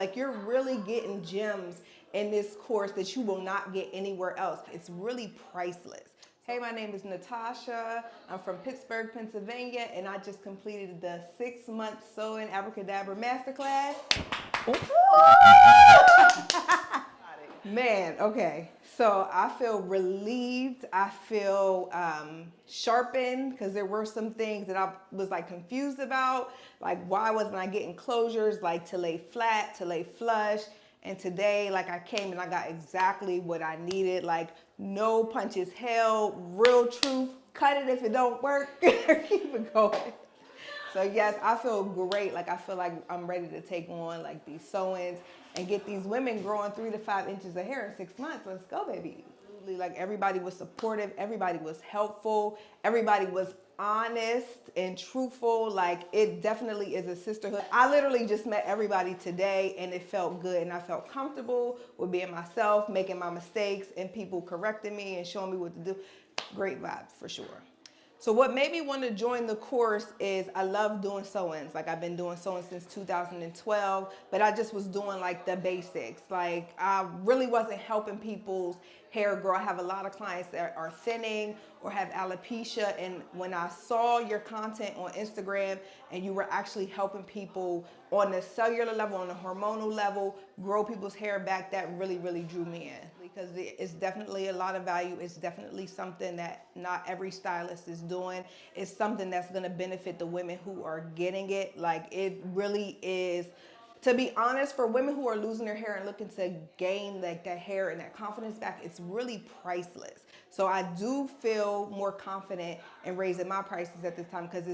Like, you're really getting gems in this course that you will not get anywhere else. It's really priceless. Hey, my name is Natasha. I'm from Pittsburg, Pennsylvania, and I just completed the 6-month Sew In Abra Kadabra Masterclass. Man, okay. So I feel relieved. I feel sharpened, because there were some things that I was like confused about. Like, why wasn't I getting closures, like to lay flat, to lay flush? And today, like, I came and I got exactly what I needed. Like, no punches held, real truth. Cut it if it don't work. Keep it going. So yes, I feel great. Like, I feel like I'm ready to take on like these sew-ins and get these women growing 3 to 5 inches of hair in 6 months. Let's go, baby. Like, everybody was supportive, everybody was helpful, everybody was honest and truthful. Like, it definitely is a sisterhood. I literally just met everybody today, and it felt good, and I felt comfortable with being myself, making my mistakes, and people correcting me and showing me what to do. Great vibes for sure. So what made me want to join the course is I love doing sew-ins. Like, I've been doing sew-ins since 2012, but I just was doing like the basics. Like, I really wasn't helping people's hair grow. I have a lot of clients that are thinning or have alopecia, and when I saw your content on Instagram and you were actually helping people on the cellular level, on the hormonal level, grow people's hair back, that really, really drew me in. Because it's definitely a lot of value. It's definitely something that not every stylist is doing. It's something that's gonna benefit the women who are getting it. Like, it really is, to be honest, for women who are losing their hair and looking to gain like that hair and that confidence back, it's really priceless. So I do feel more confident in raising my prices at this time, because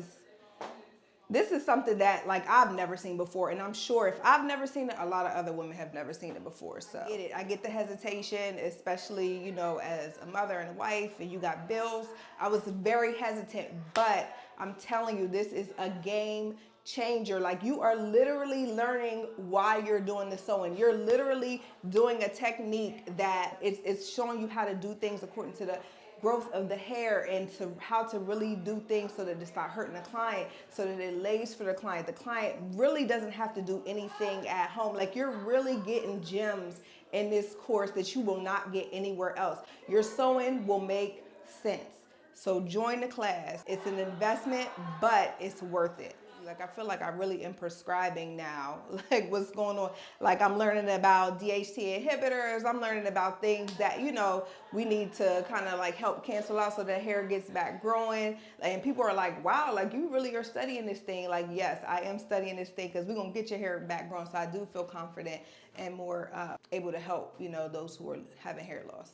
this is something that like I've never seen before, and I'm sure if I've never seen it, a lot of other women have never seen it before. So I get the hesitation, especially, you know, as a mother and a wife, and you got bills. I was very hesitant, but I'm telling you, this is a game changer. Like, you are literally learning why you're doing the sewing. You're literally doing a technique that it's showing you how to do things according to the growth of the hair, and to how to really do things so that it's not hurting the client, so that it lays for the client. The client really doesn't have to do anything at home. Like, you're really getting gems in this course that you will not get anywhere else. Your sewing will make sense. So join the class. It's an investment, but it's worth it. Like, I feel like I really am prescribing now, like, what's going on. Like, I'm learning about DHT inhibitors. I'm learning about things that, you know, we need to kind of like help cancel out so that hair gets back growing. And people are like, wow, like, you really are studying this thing. Like, yes, I am studying this thing, because we're going to get your hair back growing. So I do feel confident and more able to help, you know, those who are having hair loss.